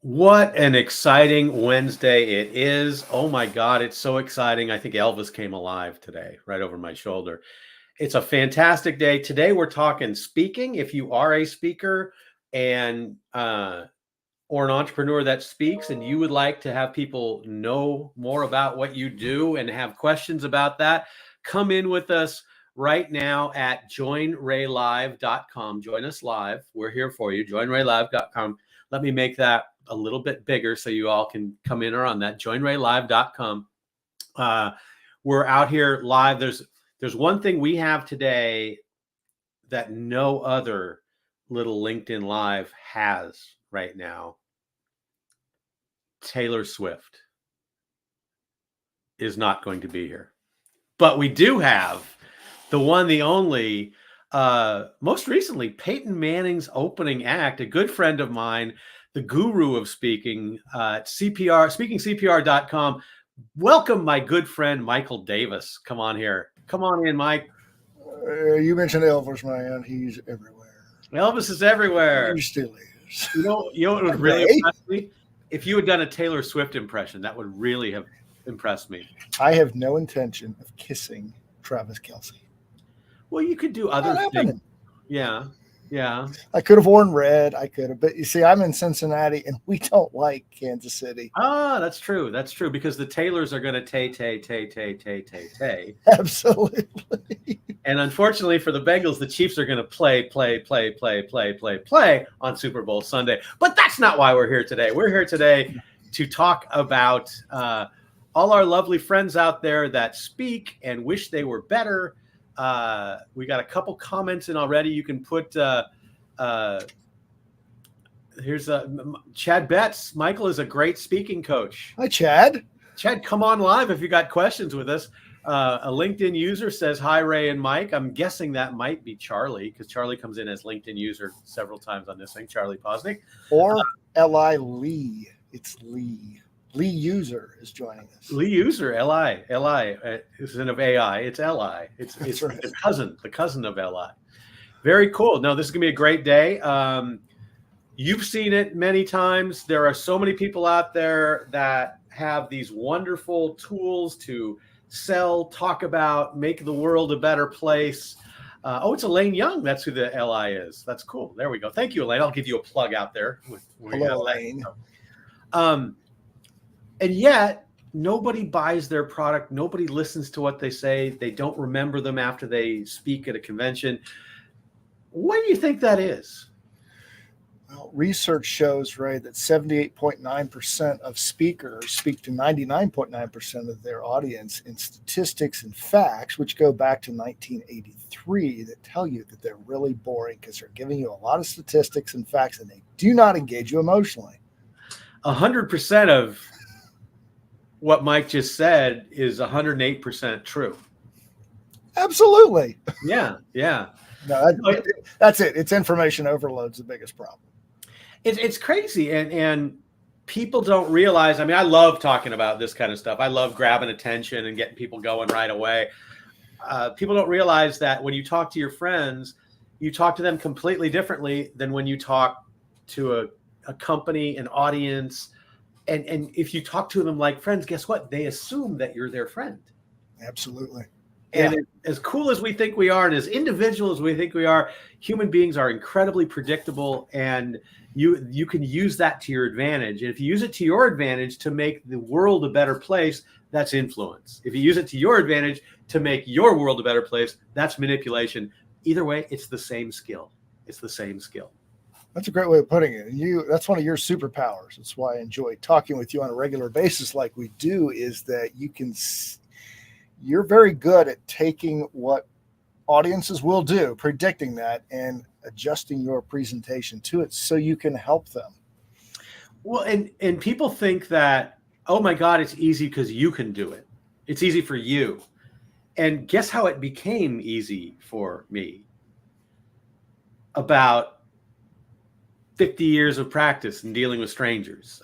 What an exciting Wednesday it is. Oh my God, it's so exciting. I think Elvis came alive today, right over my shoulder. It's a fantastic day. Today we're talking speaking. If you are a speaker and or an entrepreneur that speaks and you would like to have people know more about what you do and have questions about that, come in with us right now at joinraylive.com. Join us live. We're here for you. Joinraylive.com. Let me make that a little bit bigger so you all can come in or on that. Joinraylive.com. We're out here live. There's one thing we have today that no other little LinkedIn Live has right now. Taylor Swift is not going to be here. But we do have the one, the only, most recently, Peyton Manning's opening act, a good friend of mine, the guru of speaking, speakingcpr.com. Welcome, my good friend, Michael Davis. Come on here. Come on in, Mike. You mentioned Elvis, man. He's everywhere. Elvis is everywhere. He still is. You know what would really impress me? If you had done a Taylor Swift impression, that would really have impressed me. I have no intention of kissing Travis Kelce. Well, you could do other things. Yeah. I could have worn red. I could have, but you see, I'm in Cincinnati, and we don't like Kansas City. Ah, that's true. That's true because the Taylors are going to tay. Absolutely. And unfortunately for the Bengals, the Chiefs are going to play on Super Bowl Sunday. But that's not why we're here today. We're here today to talk about all our lovely friends out there that speak and wish they were better. We got a couple comments in already. You can put here's Chad Betts. Michael is a great speaking coach. Hi, Chad. Chad, come on live if you got questions with us. A LinkedIn user says, hi, Ray and Mike. I'm guessing that might be Charlie because Charlie comes in as LinkedIn user several times on this thing, Charlie Posnick. Or L.I. Lee. It's Lee. Lee User is joining us. Lee User, L.I. Isn't of AI. It's L.I. It's right. the cousin of L.I. Very cool. No, this is going to be a great day. You've seen it many times. There are so many people out there that have these wonderful tools to sell, talk about, make the world a better place. It's Elaine Young. That's who the L.I. is. That's cool. There we go. Thank you, Elaine. I'll give you a plug out there. Hello, Elaine. And yet, nobody buys their product. Nobody listens to what they say. They don't remember them after they speak at a convention. What do you think that is? Well, research shows, Ray, that 78.9% of speakers speak to 99.9% of their audience in statistics and facts, which go back to 1983, that tell you that they're really boring because they're giving you a lot of statistics and facts, and they do not engage you emotionally. 100% of what Mike just said is 108% true. Absolutely. Yeah. No, that's it. It's information overload's the biggest problem. It's crazy. And people don't realize, I mean, I love talking about this kind of stuff. I love grabbing attention and getting people going right away. People don't realize that when you talk to your friends, you talk to them completely differently than when you talk to a company, an audience. And if you talk to them like friends, guess what? They assume that you're their friend. Absolutely. And as cool as we think we are, and as individuals as we think we are, human beings are incredibly predictable, and you can use that to your advantage. And if you use it to your advantage to make the world a better place, that's influence. If you use it to your advantage to make your world a better place, that's manipulation. Either way, it's the same skill. It's the same skill. That's a great way of putting it. That's one of your superpowers. That's why I enjoy talking with you on a regular basis like we do, is that you're very good at taking what audiences will do, predicting that, and adjusting your presentation to it so you can help them. Well, and people think that, oh my God, it's easy because you can do it. It's easy for you. And guess how it became easy for me? About 50 years of practice in dealing with strangers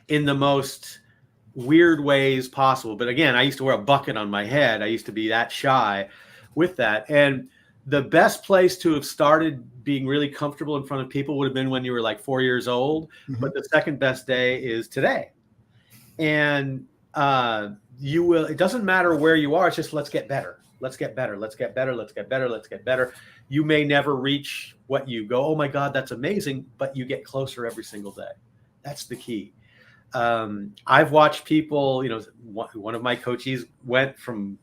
in the most weird ways possible. But again, I used to wear a bucket on my head. I used to be that shy with that. And the best place to have started being really comfortable in front of people would have been when you were like 4 years old. But the second best day is today. And you will, it doesn't matter where you are. It's just, let's get better. Let's get better. Let's get better. Let's get better. Let's get better. You may never reach what you go, oh my God, that's amazing. But you get closer every single day. That's the key. I've watched people, one of my coaches went from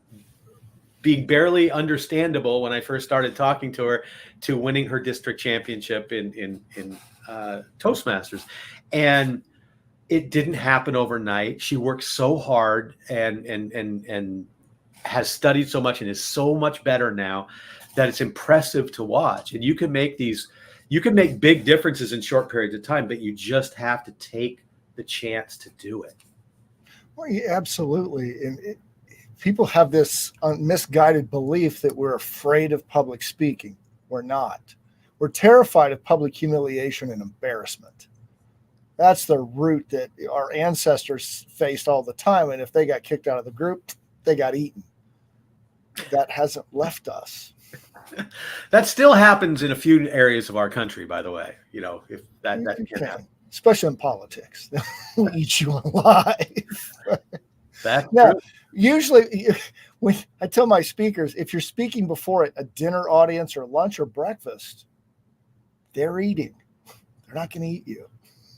being barely understandable when I first started talking to her to winning her district championship in Toastmasters. And it didn't happen overnight. She worked so hard and has studied so much and is so much better now that it's impressive to watch. And you can make big differences in short periods of time, but you just have to take the chance to do it. Well, yeah, absolutely. And people have this misguided belief that we're afraid of public speaking. We're not. We're terrified of public humiliation and embarrassment. That's the root that our ancestors faced all the time. And if they got kicked out of the group, they got eaten. That hasn't left us. That still happens in a few areas of our country, by the way. If that can happen. Especially in politics. They'll eat you alive. That's now, true. Usually, when I tell my speakers, if you're speaking before a dinner audience or lunch or breakfast, they're eating. They're not going to eat you.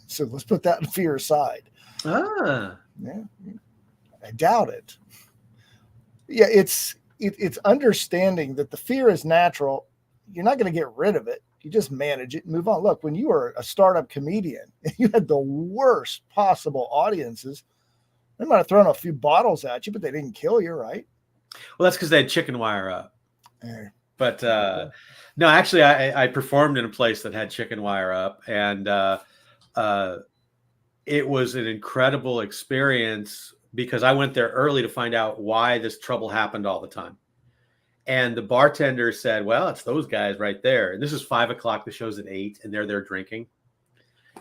So let's put that fear aside. Yeah, I doubt it. Yeah, it's understanding that the fear is natural. You're not going to get rid of it. You just manage it and move on. Look, when you were a startup comedian and you had the worst possible audiences, they might have thrown a few bottles at you, but they didn't kill you, right? Well, that's because they had chicken wire up. But no, actually, I performed in a place that had chicken wire up, and it was an incredible experience because I went there early to find out why this trouble happened all the time. And the bartender said, well, it's those guys right there. And this is 5 o'clock. The show's at 8 and they're there drinking.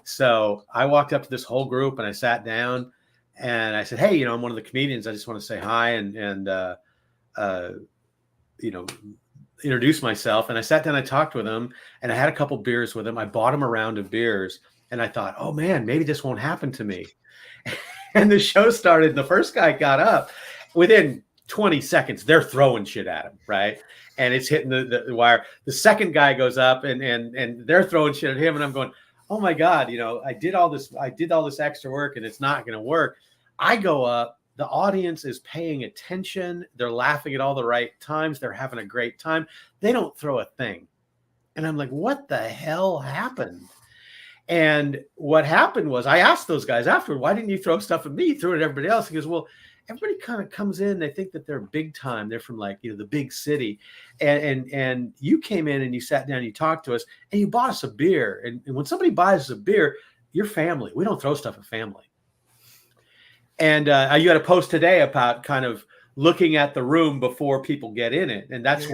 So I walked up to this whole group and I sat down and I said, hey, I'm one of the comedians. I just want to say hi and introduce myself. And I sat down, I talked with him and I had a couple beers with him. I bought him a round of beers and I thought, oh man, maybe this won't happen to me. And the show started. The first guy got up. Within 20 seconds, they're throwing shit at him, right? And it's hitting the wire. The second guy goes up and they're throwing shit at him. And I'm going, oh my God, I did all this extra work and it's not going to work. I go up, the audience is paying attention. They're laughing at all the right times. They're having a great time. They don't throw a thing. And I'm like, what the hell happened? And what happened was I asked those guys afterward, why didn't you throw stuff at me? You threw it at everybody else. He goes, well, everybody kind of comes in. They think that they're big time. They're from the big city. And you came in and you sat down, and you talked to us and you bought us a beer. And when somebody buys us a beer, you're family. We don't throw stuff at family. And you had a post today about kind of looking at the room before people get in it. And that's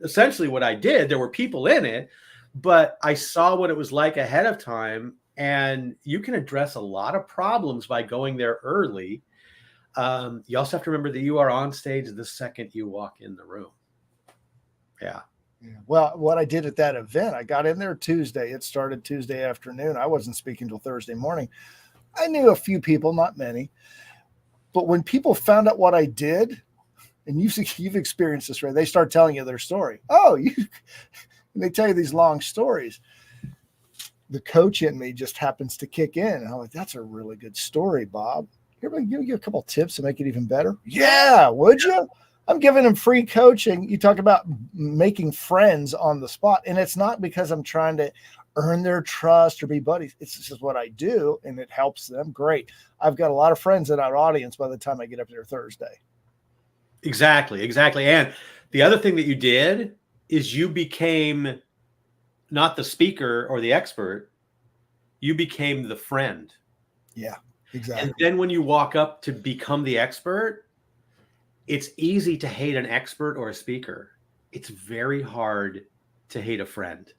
essentially what I did. There were people in it, but I saw what it was like ahead of time. And you can address a lot of problems by going there early. You also have to remember that you are on stage the second you walk in the room. Yeah. Well, what I did at that event, I got in there Tuesday. It started Tuesday afternoon. I wasn't speaking till Thursday morning. I knew a few people, not many. But when people found out what I did, and you've experienced this, right? They start telling you their story. And they tell you these long stories. The coach in me just happens to kick in. And I'm like, that's a really good story, Bob. Here, give you a couple tips to make it even better. Yeah, would you? I'm giving them free coaching. You talk about making friends on the spot. And it's not because I'm trying to earn their trust or be buddies. It's just what I do, and it helps them. Great. I've got a lot of friends in our audience by the time I get up there Thursday. Exactly. And the other thing that you did is you became not the speaker or the expert. You became the friend. Yeah, exactly. And then when you walk up to become the expert, it's easy to hate an expert or a speaker. It's very hard to hate a friend.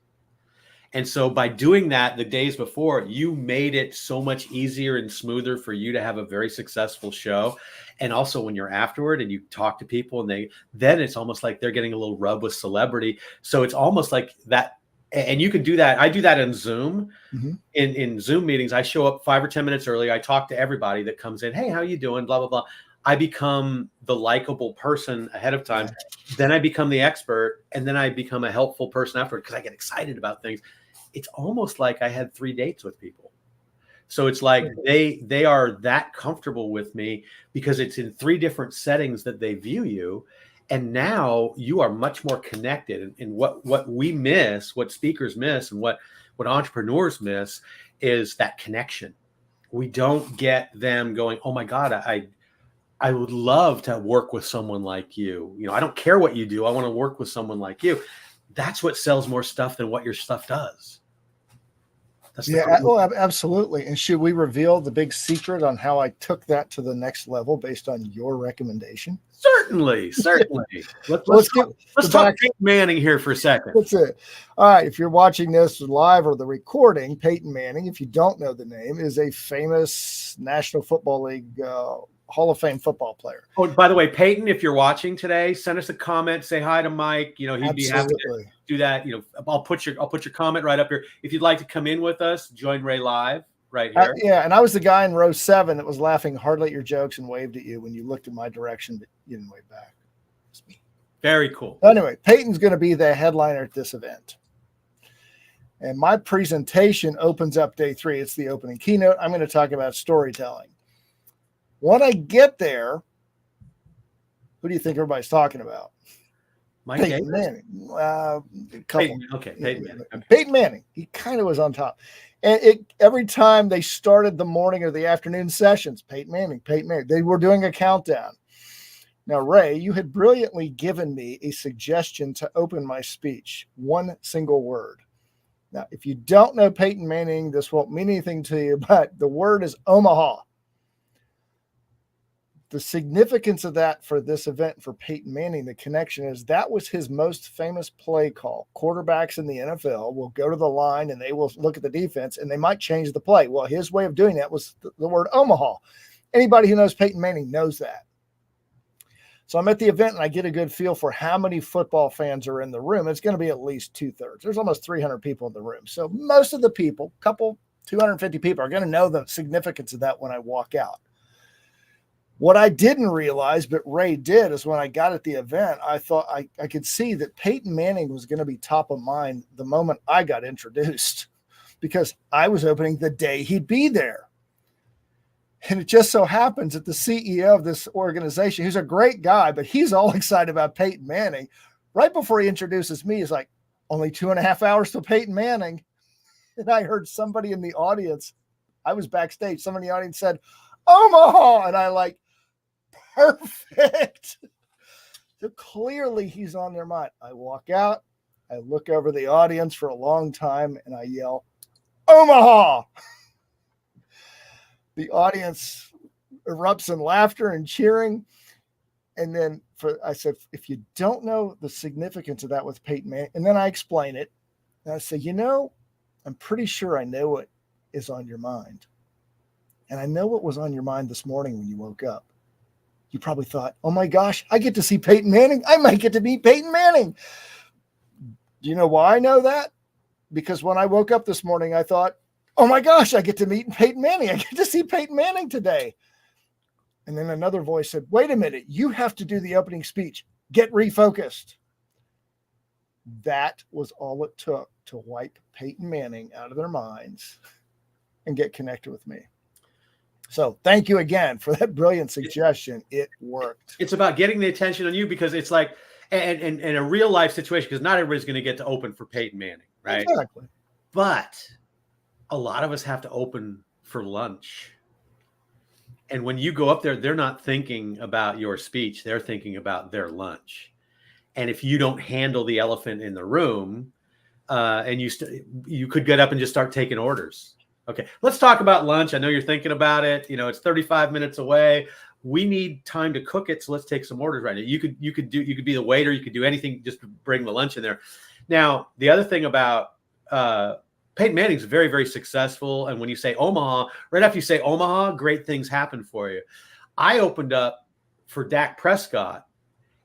And so by doing that the days before, you made it so much easier and smoother for you to have a very successful show. And also when you're afterward and you talk to people and then it's almost like they're getting a little rub with celebrity. So it's almost like that. And you can do that. I do that in Zoom. Mm-hmm. In Zoom meetings, I show up 5 or 10 minutes early. I talk to everybody that comes in. Hey, how you doing? Blah, blah, blah. I become the likable person ahead of time. Yeah. Then I become the expert. And then I become a helpful person afterward because I get excited about things. It's almost like I had 3 dates with people. So it's like they are that comfortable with me because it's in 3 different settings that they view you. And now you are much more connected. And what we miss, what speakers miss, and what entrepreneurs miss is that connection. We don't get them going, oh my God, I would love to work with someone like you. You know, I don't care what you do. I want to work with someone like you. That's what sells more stuff than what your stuff does. Absolutely. And should we reveal the big secret on how I took that to the next level based on your recommendation? Certainly. Let's talk Peyton Manning here for a second. That's it. All right. If you're watching this live or the recording, Peyton Manning, if you don't know the name, is a famous National Football League Hall of Fame football player. Oh, by the way, Peyton, if you're watching today, send us a comment, say hi to Mike. You know, he'd be happy to do that. You know, I'll put your comment right up here. If you'd like to come in with us, join Ray live right here. Yeah, and I was the guy in row 7 that was laughing hardly at your jokes and waved at you when you looked in my direction, but you didn't wave back. It's me. Very cool. Anyway, Peyton's going to be the headliner at this event. And my presentation opens up day 3. It's the opening keynote. I'm going to talk about storytelling. When I get there, who do you think everybody's talking about? Peyton Manning. Peyton Manning. Peyton Manning. He kind of was on top. And every time they started the morning or the afternoon sessions, Peyton Manning. They were doing a countdown. Now, Ray, you had brilliantly given me a suggestion to open my speech. One single word. Now, if you don't know Peyton Manning, this won't mean anything to you, but the word is Omaha. The significance of that for this event for Peyton Manning, the connection is that was his most famous play call. Quarterbacks in the NFL will go to the line and they will look at the defense and they might change the play. Well, his way of doing that was the word Omaha. Anybody who knows Peyton Manning knows that. So I'm at the event and I get a good feel for how many football fans are in the room. It's going to be at least 2/3. There's almost 300 people in the room. So most of the people, 250 people, are going to know the significance of that when I walk out. What I didn't realize, but Ray did, is when I got at the event, I thought I could see that Peyton Manning was going to be top of mind the moment I got introduced because I was opening the day he'd be there. And it just so happens that the CEO of this organization, who's a great guy, but he's all excited about Peyton Manning. Right before he introduces me, he's like, only 2.5 hours till Peyton Manning. And I heard somebody in the audience, I was backstage, somebody in the audience said, Omaha. And I like, perfect. So clearly he's on their mind. I walk out, I look over the audience for a long time, and I yell, Omaha. The audience erupts in laughter and cheering. And then I said, if you don't know the significance of that with Peyton Manning, and then I explain it. And I say, I'm pretty sure I know what is on your mind. And I know what was on your mind this morning when you woke up. You probably thought, oh my gosh, I get to see Peyton Manning. I might get to meet Peyton Manning. Do you know why I know that? Because when I woke up this morning, I thought, oh my gosh, I get to meet Peyton Manning. I get to see Peyton Manning today. And then another voice said, wait a minute, you have to do the opening speech. Get refocused. That was all it took to wipe Peyton Manning out of their minds and get connected with me. So thank you again for that brilliant suggestion. It worked. It's about getting the attention on you because it's like, and a real life situation, because not everybody's going to get to open for Peyton Manning, right? Exactly. But a lot of us have to open for lunch. And when you go up there, they're not thinking about your speech. They're thinking about their lunch. And if you don't handle the elephant in the room, and you could get up and just start taking orders. Okay, let's talk about lunch. I know you're thinking about it. It's 35 minutes away. We need time to cook it, so let's take some orders right now. You could be the waiter. You could do anything just to bring the lunch in there. Now, the other thing about Peyton Manning's very, very successful. And when you say Omaha, right after you say Omaha, great things happen for you. I opened up for Dak Prescott.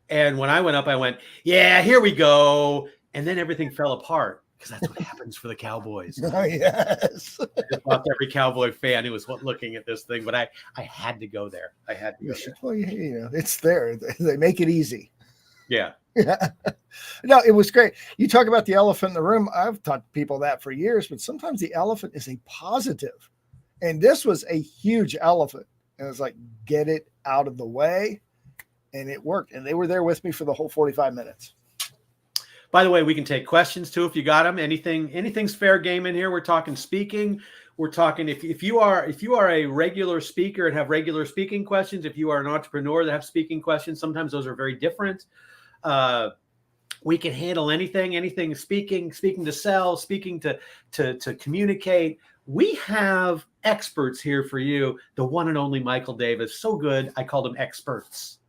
And when I went up, I went, yeah, here we go. And then everything fell apart because that's what happens for the Cowboys. Oh, yes. I just lost every Cowboy fan who was looking at this thing, but I had to go there. I had to go there. Well, you know, it's there. They make it easy. Yeah. Yeah. No, it was great. You talk about the elephant in the room. I've taught people that for years, but sometimes the elephant is a positive. And this was a huge elephant. And it's like, get it out of the way. And it worked. And they were there with me for the whole 45 minutes. By the way, we can take questions too if you got them. Anything's fair game in here. We're talking speaking. We're talking if you are a regular speaker and have regular speaking questions, if you are an entrepreneur that have speaking questions, sometimes those are very different. We can handle anything speaking to sell, speaking to communicate. We have experts here for you. The one and only Michael Davis. So good. I called them experts.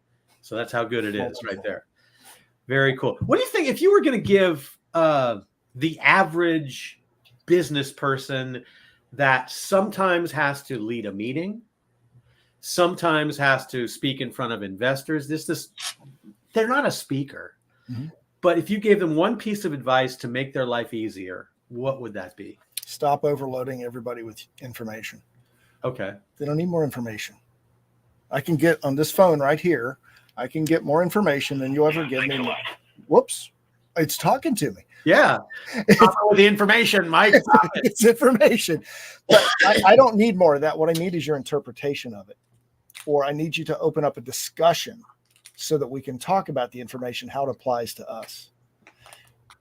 So that's how good it is right there. Very cool. What do you think if you were going to give the average business person that sometimes has to lead a meeting, sometimes has to speak in front of investors, they're not a speaker, but if you gave them one piece of advice to make their life easier, what would that be? Stop overloading everybody with information. Okay. They don't need more information. I can get on this phone right here. I can get more information than you'll ever give me. Whoops. It's talking to me. Yeah. With the information, Mike. It's information. But I don't need more of that. What I need is your interpretation of it. Or I need you to open up a discussion so that we can talk about the information, how it applies to us.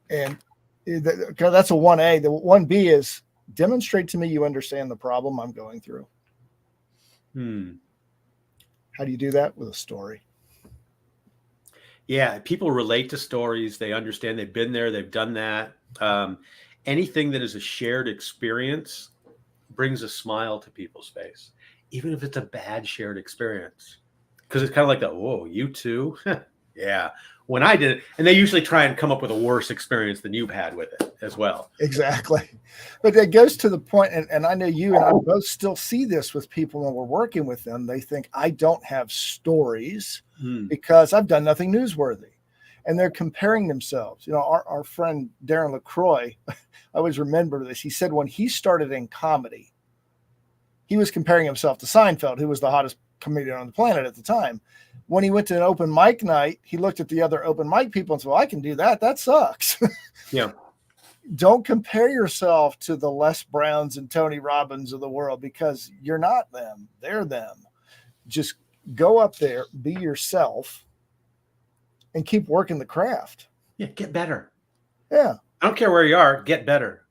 And that's a 1A. The 1B is demonstrate to me you understand the problem I'm going through. How do you do that? With a story. Yeah, people relate to stories. They understand. They've been there. They've done that. Anything that is a shared experience brings a smile to people's face, even if it's a bad shared experience. Because it's kind of like whoa, you too? Yeah. When I did it, and they usually try and come up with a worse experience than you've had with it as well. Exactly. But it goes to the point, and I know you and I both still see this with people when we're working with them. They think I don't have stories because I've done nothing newsworthy. And they're comparing themselves. You know, our friend Darren LaCroix, I always remember this. He said when he started in comedy, he was comparing himself to Seinfeld, who was the hottest comedian on the planet at the time. When he went to an open mic night, he looked at the other open mic people and said, well, I can do that. That sucks. Yeah. Don't compare yourself to the Les Browns and Tony Robbins of the world because you're not them. They're them. Just go up there, be yourself, and keep working the craft. Yeah, get better. Yeah. I don't care where you are, get better.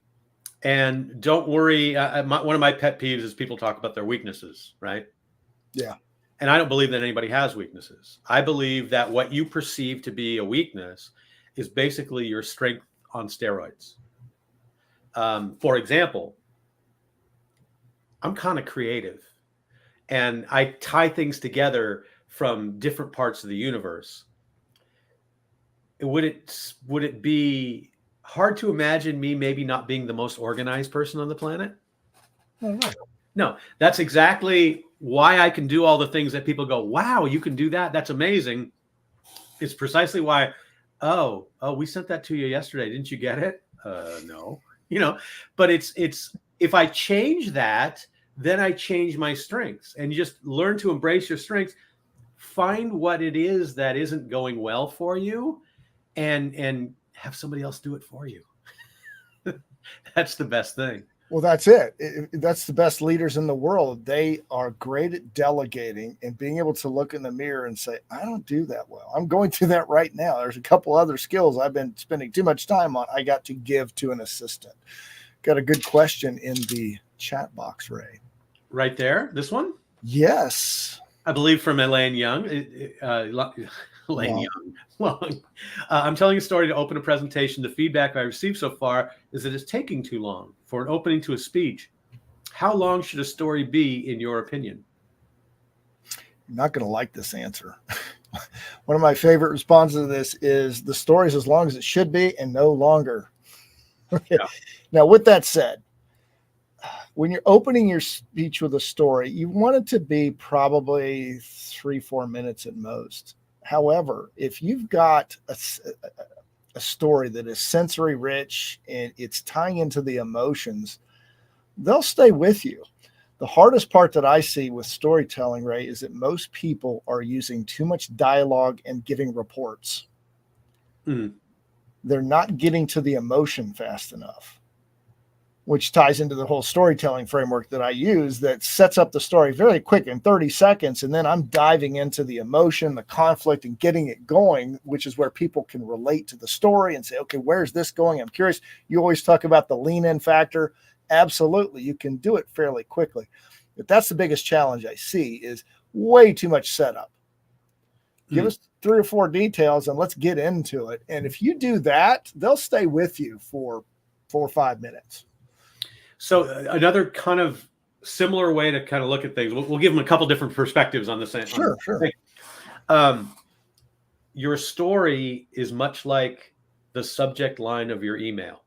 And don't worry. One of my pet peeves is people talk about their weaknesses, right? Yeah. And I don't believe that anybody has weaknesses. I believe that what you perceive to be a weakness is basically your strength on steroids. For example, I'm kind of creative and I tie things together from different parts of the universe. Would it be hard to imagine me maybe not being the most organized person on the planet? No, that's exactly why I can do all the things that people go, wow, you can do that. That's amazing. It's precisely why, oh, we sent that to you yesterday. Didn't you get it? No, but it's if I change that, then I change my strengths and you just learn to embrace your strengths, find what it is that isn't going well for you and have somebody else do it for you. That's the best thing. Well, that's it. That's the best leaders in the world. They are great at delegating and being able to look in the mirror and say, I don't do that well. I'm going through that right now. There's a couple other skills I've been spending too much time on. I got to give to an assistant. Got a good question in the chat box, Ray. Right there. This one? Yes. I believe from Elaine Young. Elaine Young. I'm telling a story to open a presentation. The feedback I received so far is that it's taking too long for an opening to a speech. How long should a story be, in your opinion? You're not going to like this answer. One of my favorite responses to this is the story is as long as it should be and no longer. Yeah. Now, with that said, when you're opening your speech with a story, you want it to be probably 3-4 minutes at most. However, if you've got a story that is sensory rich and it's tying into the emotions, they'll stay with you. The hardest part that I see with storytelling, Ray, is that most people are using too much dialogue and giving reports. Mm. They're not getting to the emotion fast enough, which ties into the whole storytelling framework that I use that sets up the story very quick in 30 seconds. And then I'm diving into the emotion, the conflict, and getting it going, which is where people can relate to the story and say, okay, where's this going? I'm curious. You always talk about the lean in factor. Absolutely. You can do it fairly quickly. But that's the biggest challenge I see is way too much setup. Give us 3 or 4 details and let's get into it. And if you do that, they'll stay with you for 4 or 5 minutes. So another kind of similar way to kind of look at things, we'll give them a couple different perspectives on the same. Sure. Your story is much like the subject line of your email.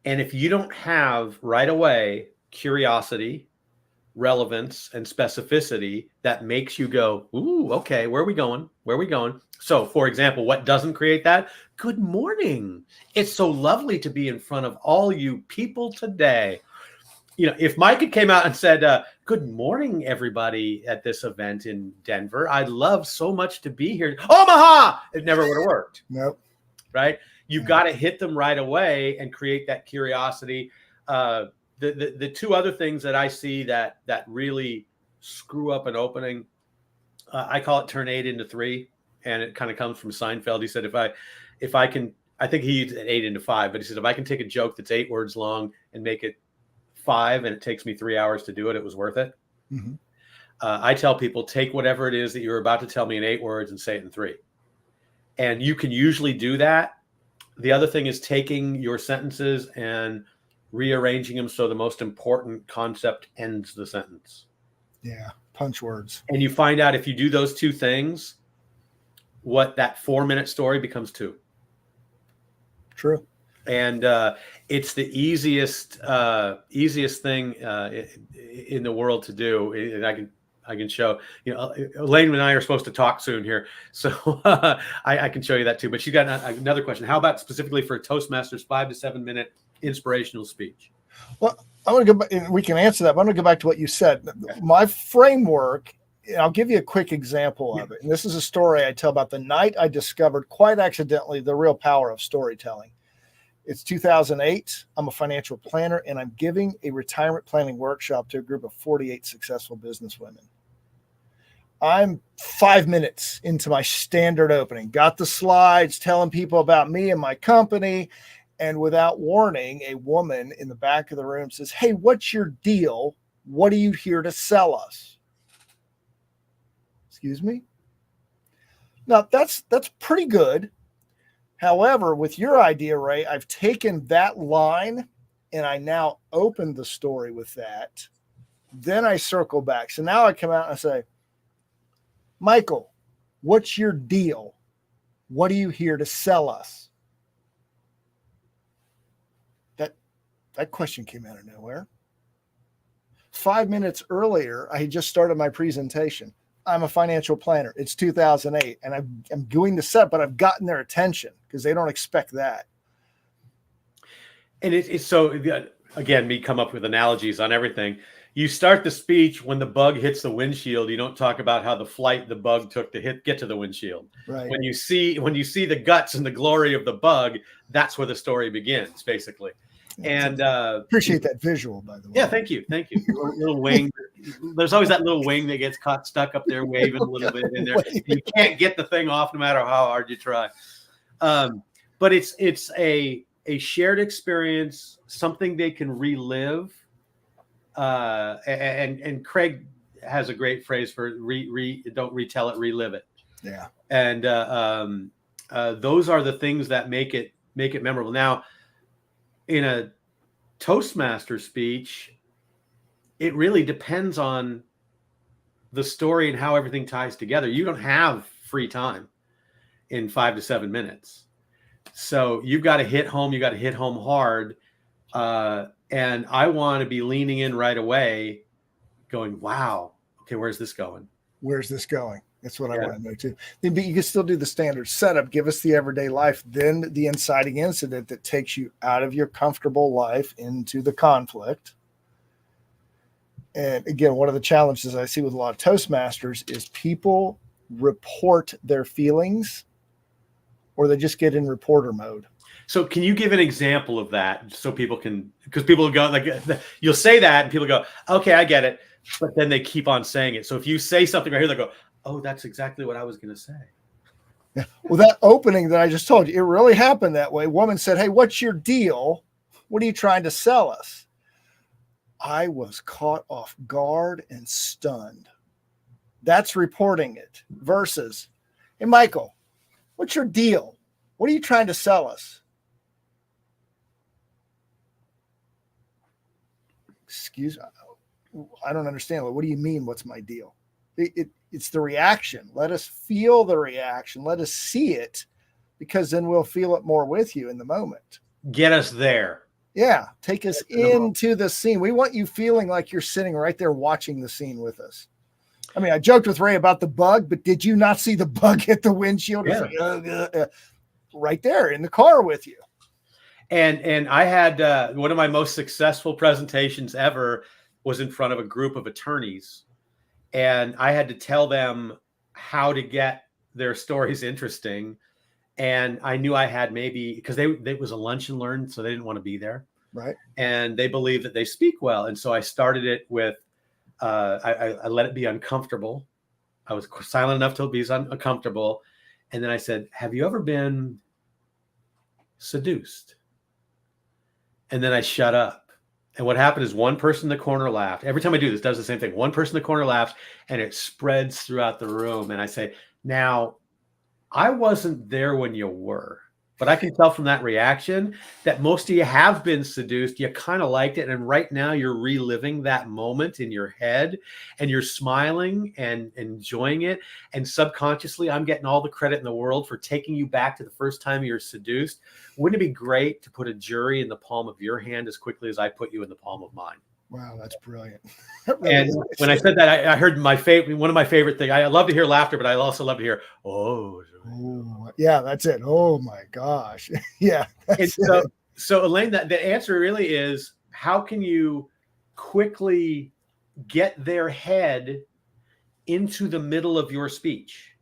And if you don't have right away curiosity, relevance, and specificity that makes you go, ooh, okay, where are we going? Where are we going? So, for example, what doesn't create that? Good morning. It's so lovely to be in front of all you people today. If Mike had came out and said, good morning, everybody at this event in Denver. I'd love so much to be here. Omaha! It never would have worked. Nope. Right? You've got to hit them right away and create that curiosity. The 2 other things that I see that really screw up an opening, I call it turn 8 into 3, and it kind of comes from Seinfeld. He said, if I can, I think he used 8 into 5, but he said, if I can take a joke that's 8 words long and make it 5, and it takes me 3 hours to do it, it was worth it. Mm-hmm. I tell people, take whatever it is that you're about to tell me in 8 words and say it in 3. And you can usually do that. The other thing is taking your sentences and rearranging them so the most important concept ends the sentence. Yeah, punch words. And you find out if you do those 2 things, what that 4-minute story becomes 2. True. And it's the easiest thing in the world to do. And I can show, Elaine and I are supposed to talk soon here. So I can show you that too. But she got another question. How about specifically for Toastmasters 5 to 7 minute inspirational speech? Well, I want to go back, and we can answer that, but I'm going to go back to what you said. Okay. My framework, I'll give you a quick example of it. And this is a story I tell about the night I discovered quite accidentally the real power of storytelling. It's 2008. I'm a financial planner, and I'm giving a retirement planning workshop to a group of 48 successful businesswomen. I'm 5 minutes into my standard opening, got the slides telling people about me and my company. And without warning, a woman in the back of the room says, hey, what's your deal? What are you here to sell us? Excuse me? Now, that's pretty good. However, with your idea, Ray, I've taken that line and I now open the story with that. Then I circle back. So now I come out and I say, Michael, what's your deal? What are you here to sell us? That question came out of nowhere. 5 minutes earlier, I had just started my presentation. I'm a financial planner. It's 2008, and I'm doing the set, but I've gotten their attention because they don't expect that. And it's so, again, me come up with analogies on everything. You start the speech when the bug hits the windshield. You don't talk about how the flight the bug took to get to the windshield. Right. When you see the guts and the glory of the bug, that's where the story begins, basically. And appreciate that visual, by the way. Yeah, thank you. Little wing. There's always that little wing that gets stuck up there, waving a little bit in there. You can't get the thing off no matter how hard you try. But it's a shared experience, something they can relive. And Craig has a great phrase for don't retell it, relive it. Yeah. And those are the things that make it memorable. Now, in a Toastmaster speech, it really depends on the story and how everything ties together. You don't have free time in 5 to 7 minutes. So you've got to hit home. You got to hit home hard. And I want to be leaning in right away going, wow, okay, where's this going? Where's this going? That's what I Yeah. want to know too. But you can still do the standard setup, give us the everyday life, then the inciting incident that takes you out of your comfortable life into the conflict. And again, one of the challenges I see with a lot of Toastmasters is people report their feelings or they just get in reporter mode. So can you give an example of that so people can, because people go like, you'll say that and people go, okay, I get it. But then they keep on saying it. So if you say something right here, they go, oh, that's exactly what I was going to say. Yeah. Well, that opening that I just told you, it really happened that way. A woman said, hey, what's your deal? What are you trying to sell us? I was caught off guard and stunned. That's reporting it versus, hey, Michael, what's your deal? What are you trying to sell us? Excuse me. I don't understand. What do you mean? What's my deal? It's the reaction. Let us feel the reaction. Let us see it, because then we'll feel it more with you in the moment. Get us there. Yeah. Take us into the scene. We want you feeling like you're sitting right there watching the scene with us. I mean, I joked with Ray about the bug, but did you not see the bug hit the windshield? Yeah. Like, right there in the car with you. And I had one of my most successful presentations ever was in front of a group of attorneys. And I had to tell them how to get their stories interesting. And I knew I had maybe, because it was a lunch and learn, so they didn't want to be there. Right. And they believe that they speak well. And so I started it with, I let it be uncomfortable. I was silent enough to be uncomfortable. And then I said, have you ever been seduced? And then I shut up. And what happened is one person in the corner laughed. Every time I do this, does the same thing. One person in the corner laughs and it spreads throughout the room. And I say, now, I wasn't there when you were, but I can tell from that reaction that most of you have been seduced. You kind of liked it. And right now you're reliving that moment in your head and you're smiling and enjoying it. And subconsciously, I'm getting all the credit in the world for taking you back to the first time you were seduced. Wouldn't it be great to put a jury in the palm of your hand as quickly as I put you in the palm of mine? Wow, that's brilliant. And when I said that, I heard one of my favorite things. I love to hear laughter, but I also love to hear, oh, yeah, that's it. Oh my gosh. Yeah. So Elaine, the answer really is, how can you quickly get their head into the middle of your speech?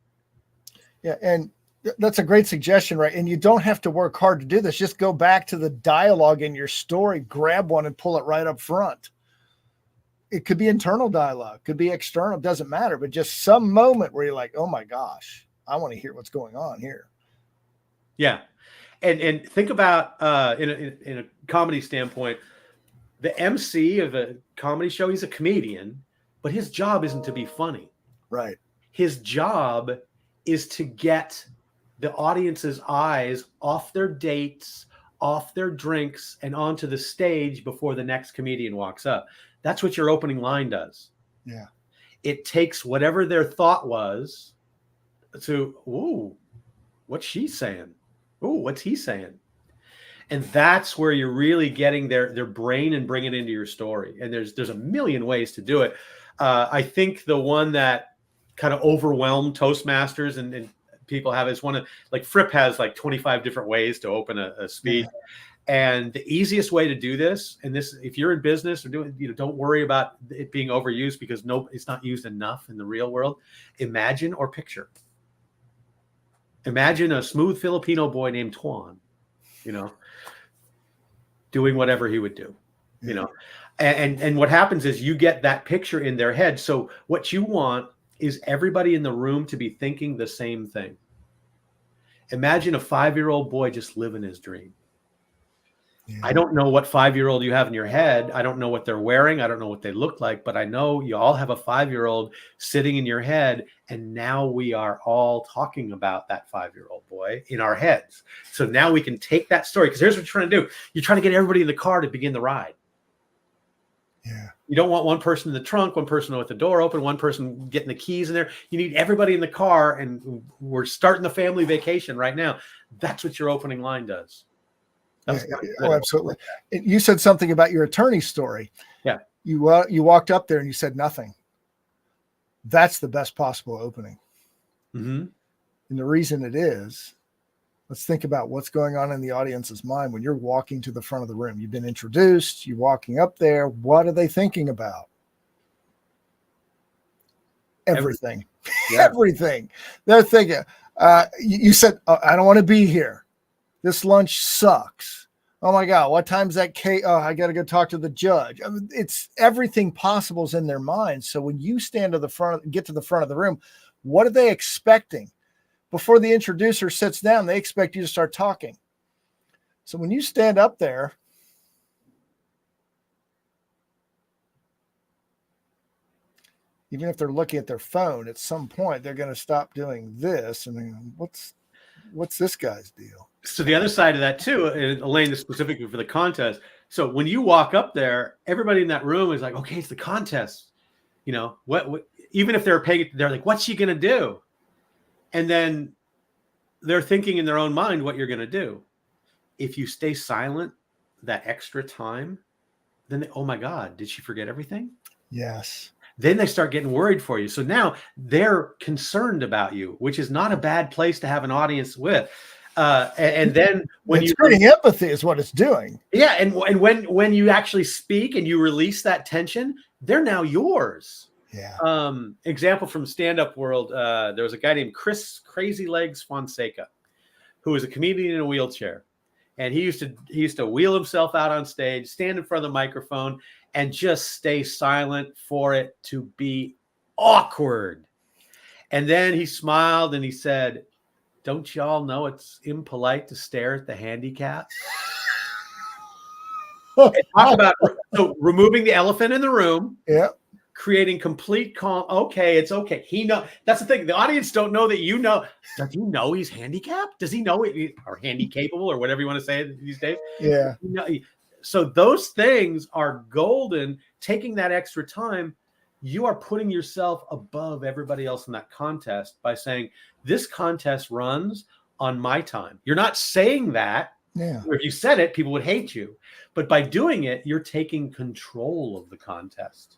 Yeah. And that's a great suggestion, right? And you don't have to work hard to do this. Just go back to the dialogue in your story, grab one and pull it right up front. It could be internal dialogue, could be external, doesn't matter, but just some moment where you're like, oh my gosh, I want to hear what's going on here. Yeah. And think about in a comedy standpoint, the MC of a comedy show, he's a comedian, but his job isn't to be funny. Right. His job is to get the audience's eyes off their dates, off their drinks, and onto the stage before the next comedian walks up. That's what your opening line does. Yeah. It takes whatever their thought was to, ooh, what's she saying? Ooh, what's he saying? And that's where you're really getting their brain and bringing it into your story. And there's a million ways to do it. I think the one that kind of overwhelmed Toastmasters and people have is one of, like, Fripp has like 25 different ways to open a speech. Yeah. And the easiest way to do this, and this, if you're in business or doing, don't worry about it being overused, because it's not used enough in the real world. Imagine or picture. Imagine a smooth Filipino boy named Tuan, doing whatever he would do, and what happens is you get that picture in their head. So what you want is everybody in the room to be thinking the same thing. Imagine a 5-year-old boy just living his dream. Yeah. I don't know what 5-year-old you have in your head. I don't know what they're wearing. I don't know what they look like, but I know you all have a 5-year-old sitting in your head. And now we are all talking about that 5-year-old boy in our heads. So now we can take that story, because here's what you're trying to do. You're trying to get everybody in the car to begin the ride. Yeah. You don't want one person in the trunk, one person with the door open, one person getting the keys in there. You need everybody in the car, and we're starting the family vacation right now. That's what your opening line does. Yeah, oh, absolutely. You said something about your attorney story. Yeah. You walked up there and you said nothing. That's the best possible opening. Mm-hmm. And the reason it is, let's think about what's going on in the audience's mind when you're walking to the front of the room. You've been introduced, you're walking up there. What are they thinking about? Everything. Yeah. Everything. They're thinking, you said, oh, I don't want to be here. This lunch sucks. Oh my God, what time's that cake? Oh, I got to go talk to the judge. I mean, it's everything possible is in their minds. So when you stand to the front, get to the front of the room, what are they expecting? Before the introducer sits down, they expect you to start talking. So when you stand up there, even if they're looking at their phone, at some point they're going to stop doing this and then, what's this guy's deal? So the other side of that too, Elaine, this specifically for the contest. So when you walk up there, everybody in that room is like, okay, it's the contest. You know, what even if they're paying, they're like, what's she going to do? And then they're thinking in their own mind what you're going to do. If you stay silent that extra time, then they, oh my God, did she forget everything? Yes. Then they start getting worried for you. So now they're concerned about you, which is not a bad place to have an audience with. And then when it's creating empathy is what it's doing. Yeah. And when you actually speak and you release that tension, they're now yours. Yeah. Example from stand-up world. There was a guy named Chris Crazy Legs Fonseca, who was a comedian in a wheelchair. And he used to wheel himself out on stage, stand in front of the microphone, and just stay silent for it to be awkward. And then he smiled and he said, don't y'all know it's impolite to stare at the handicap? And talk about removing the elephant in the room. Yeah. Creating complete calm. Okay, it's okay. He know that's the thing. The audience don't know that you know. Does he know he's handicapped? Does he know or handy-capable or whatever you want to say these days? Yeah. So those things are golden. Taking that extra time, you are putting yourself above everybody else in that contest by saying, this contest runs on my time. You're not saying that. Yeah. If you said it, people would hate you. But by doing it, you're taking control of the contest.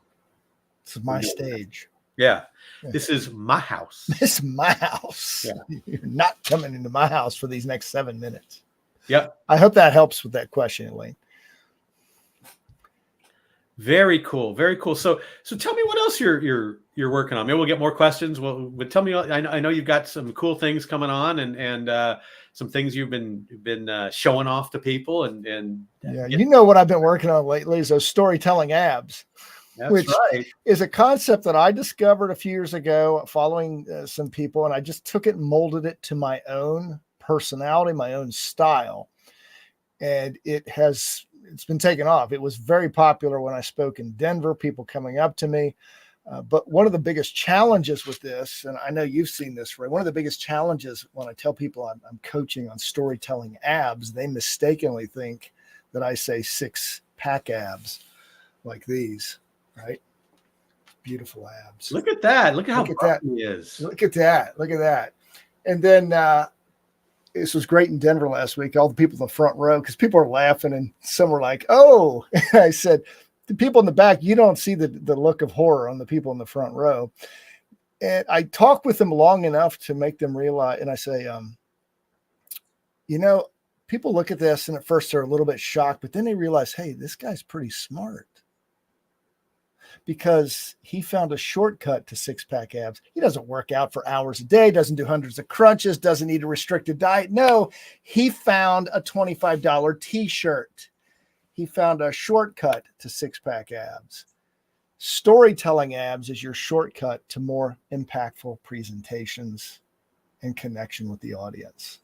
This is my stage. Yeah. This is my house. This is my house. Yeah. You're not coming into my house for these next 7 minutes. Yep. I hope that helps with that question, Elaine. Very cool. Very cool. So tell me what else you're working on. Maybe we'll get more questions. Well, tell me. I know you've got some cool things coming on, and some things you've been showing off to people. And yeah, you know what I've been working on lately is those storytelling abs. That's which right. is a concept that I discovered a few years ago following some people, and I just took it and molded it to my own personality, my own style. And it's been taken off. It was very popular when I spoke in Denver, people coming up to me. But one of the biggest challenges with this, and I know you've seen this, Ray, one of the biggest challenges when I tell people I'm coaching on storytelling abs, they mistakenly think that I say 6-pack abs like these. Right? Beautiful abs. Look at that. Look at how buff he is. Look at that. Look at that. And then this was great in Denver last week. All the people in the front row, because people are laughing and some were like, oh, I said, the people in the back, you don't see the look of horror on the people in the front row. And I talk with them long enough to make them realize, and I say, people look at this and at first they're a little bit shocked, but then they realize, hey, this guy's pretty smart. Because he found a shortcut to 6-pack abs. He doesn't work out for hours a day, doesn't do hundreds of crunches, doesn't eat a restricted diet. No, he found a $25 t-shirt. He found a shortcut to 6-pack abs. Storytelling abs is your shortcut to more impactful presentations and connection with the audience.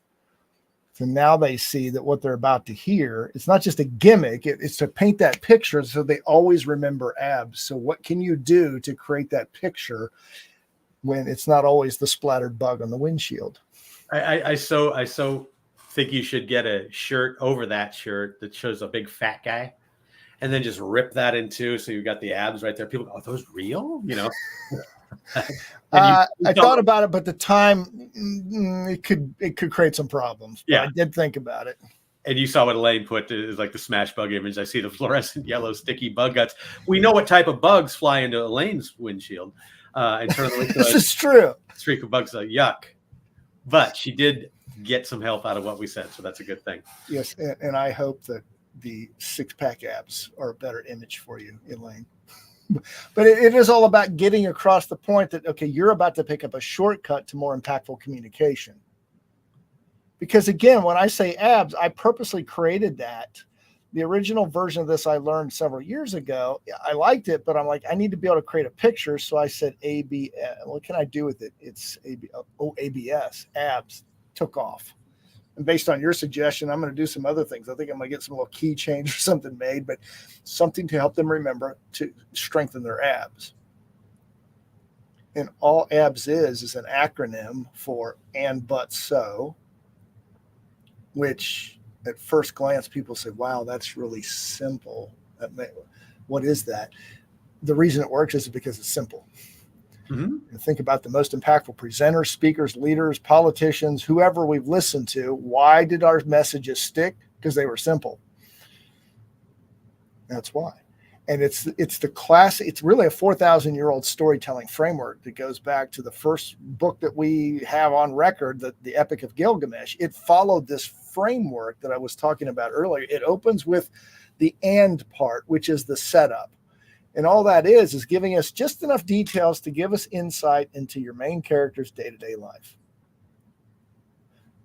So now they see that what they're about to hear, it's not just a gimmick, it's to paint that picture so they always remember abs. So what can you do to create that picture when it's not always the splattered bug on the windshield? I so think you should get a shirt over that shirt that shows a big fat guy. and then just rip that in two. So you've got the abs right there. People go, are those real? You know? I thought about it, but the time it could create some problems. But Yeah. I did think about it. And you saw what Elaine put is like the smash bug image. I see the fluorescent yellow sticky bug guts. We know what type of bugs fly into Elaine's windshield and turn them into This is true. streak of bugs. Yuck. But she did get some help out of what we said, so that's a good thing. Yes, and I hope that the six-pack abs are a better image for you, Elaine. But it is all about getting across the point that, okay, you're about to pick up a shortcut to more impactful communication. Because again, when I say abs, I purposely created that. The original version of this I learned several years ago. I liked it, but I'm like, I need to be able to create a picture. So I said A.B.S. What can I do with it? It's A.B.S. Abs took off. And based on your suggestion, I'm going to do some other things. I think I'm going to get some little keychains or something made, but something to help them remember to strengthen their abs. And all ABS is an acronym for and but so, which at first glance people say, wow, that's really simple. What is that? The reason it works is because it's simple. Mm-hmm. And think about the most impactful presenters, speakers, leaders, politicians, whoever we've listened to. Why did our messages stick? Because they were simple. That's why. And it's the class. It's really a 4,000-year-old storytelling framework that goes back to the first book that we have on record, the Epic of Gilgamesh. It followed this framework that I was talking about earlier. It opens with the and part, which is the setup. And all that is giving us just enough details to give us insight into your main character's day-to-day life.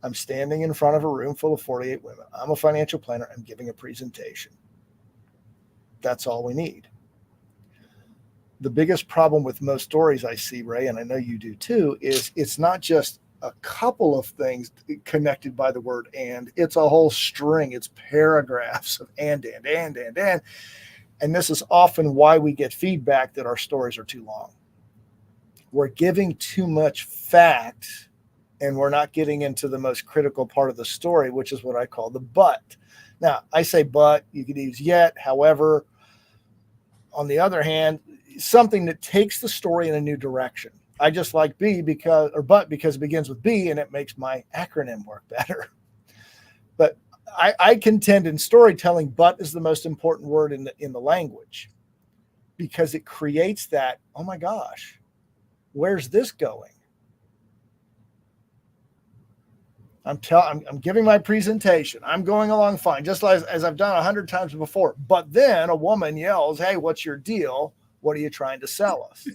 I'm standing in front of a room full of 48 women. I'm a financial planner. I'm giving a presentation. That's all we need. The biggest problem with most stories I see, Ray, and I know you do too, is it's not just a couple of things connected by the word and. It's a whole string. It's paragraphs of and. And this is often why we get feedback that our stories are too long. We're giving too much fact, and we're not getting into the most critical part of the story, which is what I call the but. Now, I say but, you could use yet, however. On the other hand, something that takes the story in a new direction. I just like because it begins with B, and it makes my acronym work better. But I contend in storytelling, but is the most important word in the language, because it creates that, oh my gosh, where's this going? I'm giving my presentation. I'm going along fine, just as I've done 100 times before. But then a woman yells, hey, what's your deal? What are you trying to sell us?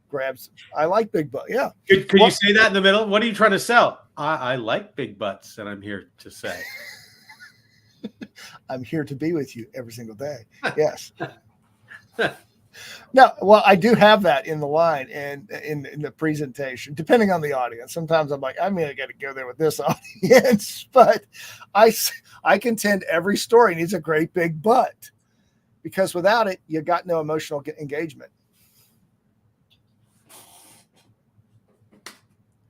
Grabs, I like big butt. Yeah. Could you say that in the middle? What are you trying to sell? I like big butts, and I'm here to say. I'm here to be with you every single day. Yes. No, well, I do have that in the line and in the presentation, depending on the audience. Sometimes I'm like, I got to go there with this audience, but I contend every story needs a great big butt, because without it, you got no emotional engagement.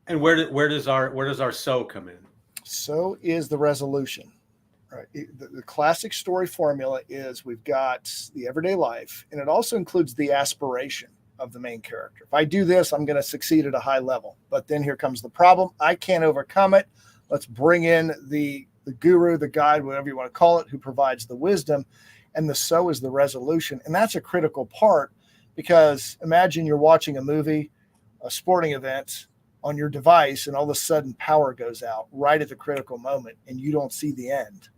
And where does our so come in? So is the resolution. Right. The classic story formula is we've got the everyday life, and it also includes the aspiration of the main character. If I do this, I'm going to succeed at a high level. But then here comes the problem. I can't overcome it. Let's bring in the guru, the guide, whatever you want to call it, who provides the wisdom. And the so is the resolution. And that's a critical part, because imagine you're watching a movie, a sporting event on your device, and all of a sudden power goes out right at the critical moment and you don't see the end.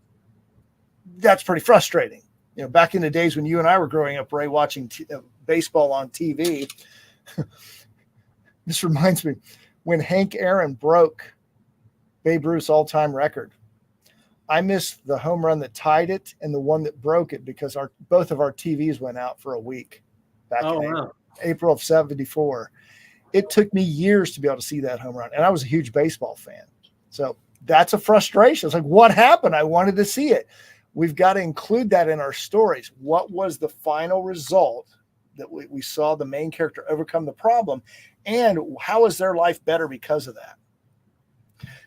That's pretty frustrating. You know, back in the days when you and I were growing up, Ray, watching baseball on TV, this reminds me when Hank Aaron broke Babe Ruth's all-time record. I missed the home run that tied it and the one that broke it, because both of our TVs went out for a week back in April of '74. It took me years to be able to see that home run, and I was a huge baseball fan. So that's a frustration. It's like, what happened? I wanted to see it. We've got to include that in our stories. What was the final result that we saw the main character overcome the problem, and how is their life better because of that?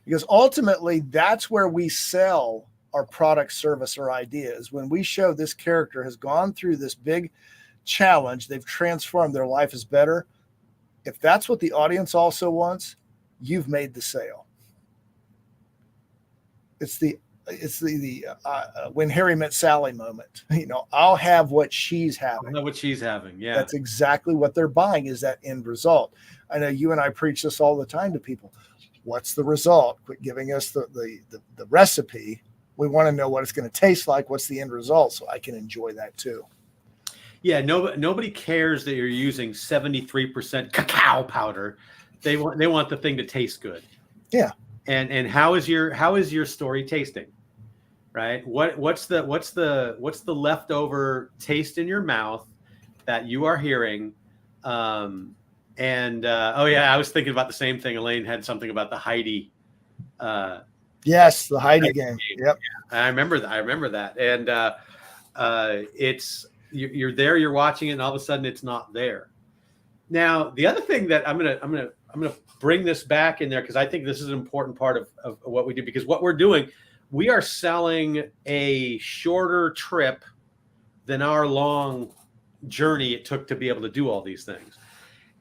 Because ultimately, that's where we sell our product, service, or ideas. When we show this character has gone through this big challenge, they've transformed, their life is better. If that's what the audience also wants, you've made the sale. It's the when Harry met Sally moment. I'll have what she's having. I know what she's having. Yeah. That's exactly what they're buying, is that end result. I know you and I preach this all the time to people. What's the result? Quit giving us the recipe. We want to know what it's going to taste like. What's the end result? So I can enjoy that too. Yeah. Nobody cares that you're using 73% cacao powder. They want the thing to taste good. Yeah. And how is your story tasting? Right? What's the leftover taste in your mouth that you are hearing? Oh yeah, I was thinking about the same thing. Elaine had something about the Heidi. Yes, the Heidi game. Yep. I remember that. And it's you're there, you're watching it, and all of a sudden it's not there. Now, the other thing that I'm gonna bring this back in there, because I think this is an important part of what we do, because what we're doing, we are selling a shorter trip than our long journey it took to be able to do all these things.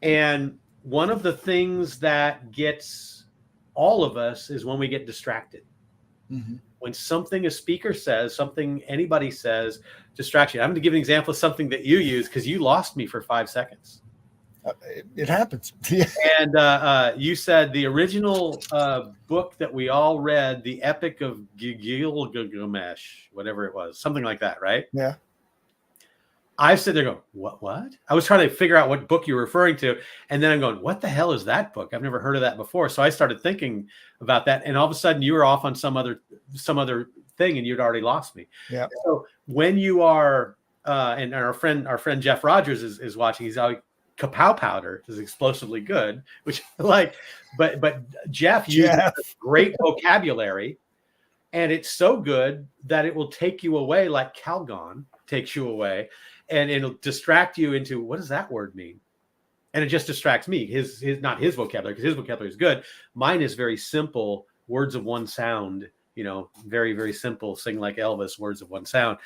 And one of the things that gets all of us is when we get distracted. Mm-hmm. When something a speaker says, something anybody says, distraction. I'm going to give an example of something that you use, because you lost me for 5 seconds. It happens. And you said the original book that we all read, the Epic of Gilgamesh, whatever it was, something like that, right? Yeah. I sit there going, what? I was trying to figure out what book you were referring to. And then I'm going, what the hell is that book? I've never heard of that before. So I started thinking about that. And all of a sudden you were off on some other thing, and you'd already lost me. Yeah. So when you are, and our friend Jeff Rogers is watching, he's like, cacao powder is explosively good, which but Jeff uses great vocabulary, and it's so good that it will take you away, like Calgon takes you away, and it'll distract you into, what does that word mean? And it just distracts me. His not his vocabulary, because his vocabulary is good. Mine is very simple, words of one sound, very, very simple, sing like Elvis, words of one sound.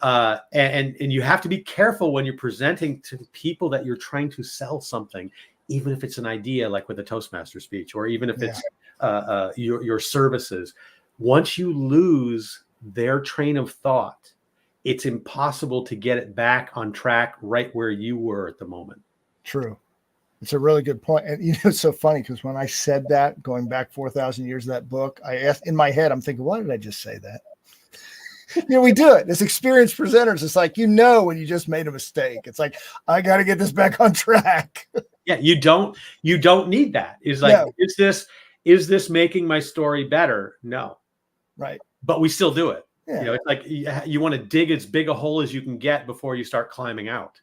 And you have to be careful when you're presenting to people that you're trying to sell something, even if it's an idea, like with a Toastmaster speech, or even if it's your services. Once you lose their train of thought, it's impossible to get it back on track right where you were at the moment. True. It's a really good point. And it's so funny, because when I said that, going back 4,000 years of that book, I asked in my head, I'm thinking, why did I just say that? We do it as experienced presenters. It's like, when you just made a mistake. It's like, I got to get this back on track. Yeah, you don't need that. It's like, no. Is this making my story better? No. Right. But we still do it. Yeah. It's like you want to dig as big a hole as you can get before you start climbing out.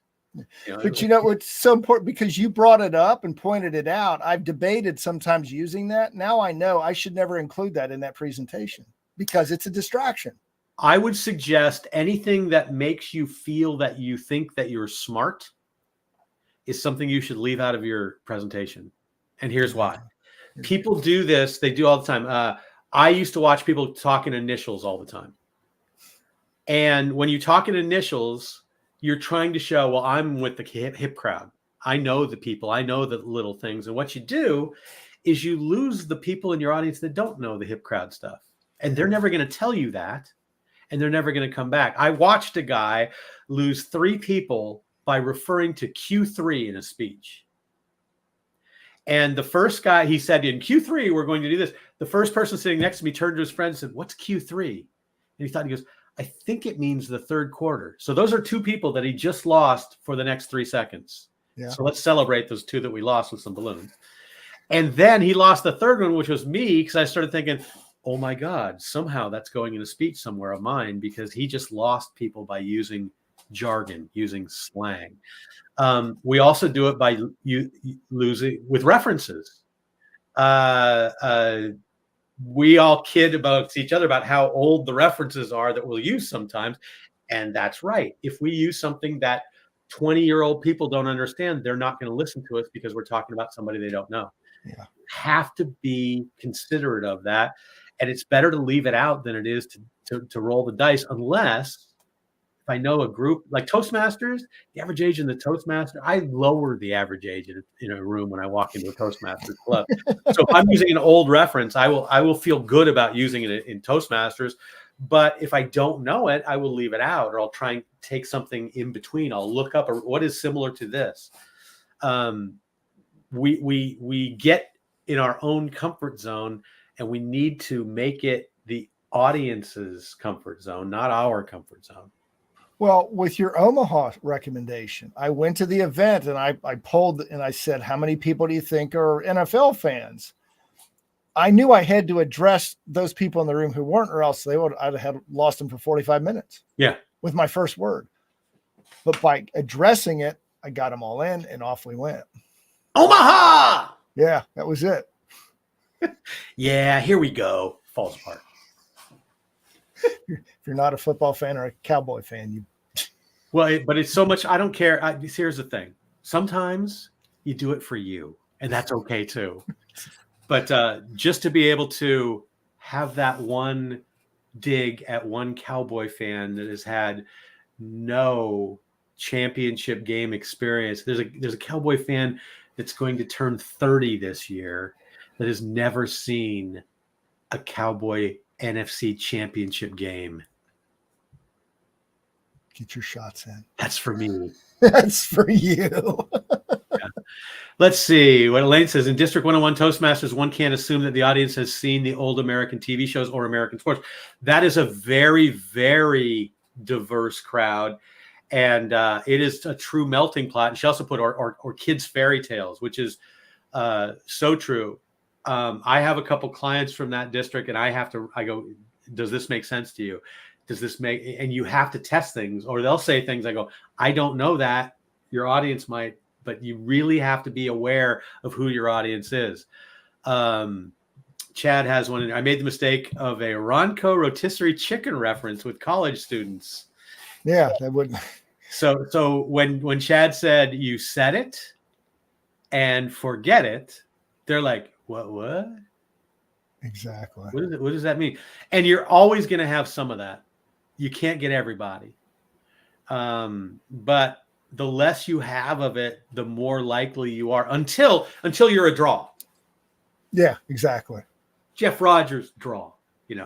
But what's so important, because you brought it up and pointed it out. I've debated sometimes using that. Now I know I should never include that in that presentation, because it's a distraction. I would suggest anything that makes you feel that you think that you're smart is something you should leave out of your presentation. And here's why. People do this. They do all the time. I used to watch people talk in initials all the time. And when you talk in initials, you're trying to show, well, I'm with the hip crowd. I know the people. I know the little things. And what you do is you lose the people in your audience that don't know the hip crowd stuff. And they're never going to tell you that. And they're never going to come back. I watched a guy lose 3 people by referring to Q3 in a speech. And the first guy, he said, in Q3, we're going to do this. The first person sitting next to me turned to his friend and said, what's Q3? And he thought, he goes, I think it means the third quarter. So those are 2 people that he just lost for the next 3 seconds. Yeah. So let's celebrate those 2 that we lost with some balloons. And then he lost the third one, which was me, because I started thinking, oh my God, somehow that's going in a speech somewhere of mine, because he just lost people by using jargon, using slang. We also do it by losing with references. We all kid about each other about how old the references are that we'll use sometimes. And that's right. If we use something that 20-year-old people don't understand, they're not going to listen to us, because we're talking about somebody they don't know. Yeah. Have to be considerate of that. And it's better to leave it out than it is to roll the dice, unless if I know a group like Toastmasters, the average age in the Toastmaster, I lower the average age in a room when I walk into a Toastmasters club. So if I'm using an old reference, I will feel good about using it in Toastmasters. But if I don't know it, I will leave it out, or I'll try and take something in between. I'll look up what is similar to this. We get in our own comfort zone, and we need to make it the audience's comfort zone, not our comfort zone. Well, with your Omaha recommendation, I went to the event and I polled and I said, how many people do you think are NFL fans? I knew I had to address those people in the room who weren't, or else I'd have lost them for 45 minutes. Yeah. With my first word. But by addressing it, I got them all in and off we went. Omaha! Yeah, that was it. Yeah, here we go. Falls apart. If you're not a football fan or a Cowboy fan, but it's so much. I don't care. Here's the thing. Sometimes you do it for you, and that's okay too. But just to be able to have that one dig at one Cowboy fan that has had no championship game experience. There's a Cowboy fan that's going to turn 30 this year that has never seen a Cowboy NFC championship game. get your shots in. That's for me. That's for you. Yeah. Let's see what Elaine says. In District 101 Toastmasters, one can't assume that the audience has seen the old American TV shows or American sports. That is a very, very diverse crowd. And it is a true melting pot. And she also put or kids' fairy tales, which is so true. I have a couple clients from that district, and I go, does this make sense to you? Does this make, and you have to test things, or they'll say things. I go, I don't know that. Your audience might, but you really have to be aware of who your audience is. Chad has one. I made the mistake of a Ronco rotisserie chicken reference with college students. Yeah, that wouldn't. So when Chad said you said it and forget it, they're like, what? Exactly. What does that mean? And you're always going to have some of that. You can't get everybody. But the less you have of it, the more likely you are until you're a draw. Yeah, exactly. Jeff Rogers draw,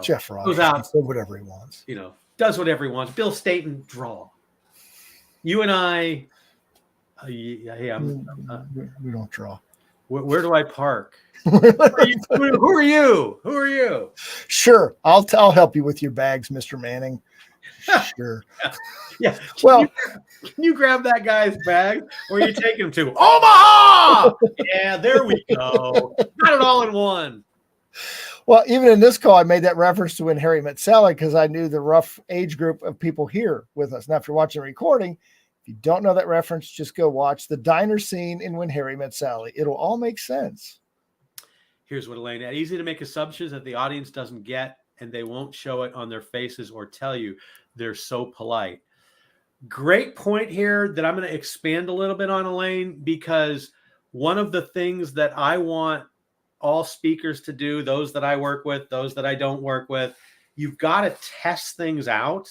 Jeff Rogers goes out, does whatever he wants. Does whatever he wants. Bill Staten draw. You and I, We don't draw. Where do I park? Who are you? Sure, I'll help you with your bags, Mr. Manning. Sure. Yeah. Well, can you grab that guy's bag? Where are you taking him to? Omaha! Yeah, there we go. Got it all in one. Well, even in this call, I made that reference to When Harry Met Sally because I knew the rough age group of people here with us. Now, if you're watching the recording, if you don't know that reference, just go watch the diner scene in When Harry Met Sally. It'll all make sense. Here's what Elaine had. Easy to make assumptions that the audience doesn't get, and they won't show it on their faces or tell you. They're so polite. Great point here that I'm going to expand a little bit on, Elaine, because one of the things that I want all speakers to do, those that I work with, those that I don't work with, you've got to test things out,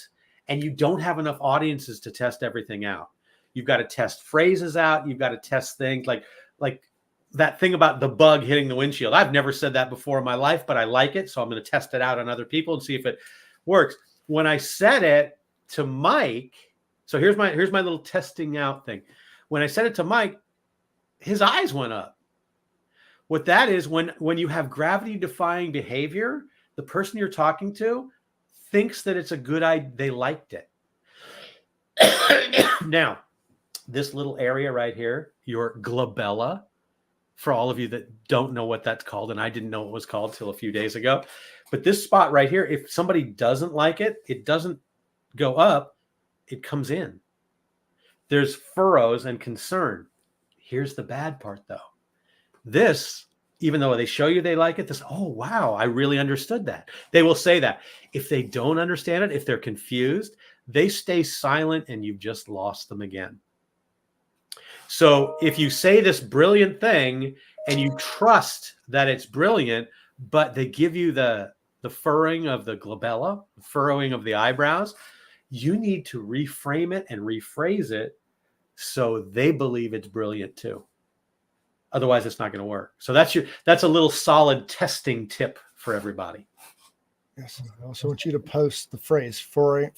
and you don't have enough audiences to test everything out. You've got to test phrases out. You've got to test things like that thing about the bug hitting the windshield. I've never said that before in my life, but I like it. So I'm going to test it out on other people and see if it works. When I said it to Mike, so here's my little testing out thing. When I said it to Mike, his eyes went up. What that is, when you have gravity defying behavior, the person you're talking to thinks that it's a good idea. They liked it. Now, this little area right here, your glabella, for all of you that don't know what that's called, and I didn't know it was called till a few days ago, but this spot right here, if somebody doesn't like it, it doesn't go up, it comes in. There's furrows and concern. Here's the bad part, though. This, even though they show you they like it, oh, wow, I really understood that. They will say that. If they don't understand it, if they're confused, they stay silent and you've just lost them again. So if you say this brilliant thing and you trust that it's brilliant, but they give you the the furrowing of the glabella, furrowing of the eyebrows, you need to reframe it and rephrase it so they believe it's brilliant too. Otherwise, it's not going to work. So that's a little solid testing tip for everybody. Yes. I also want you to post the phrase furrowing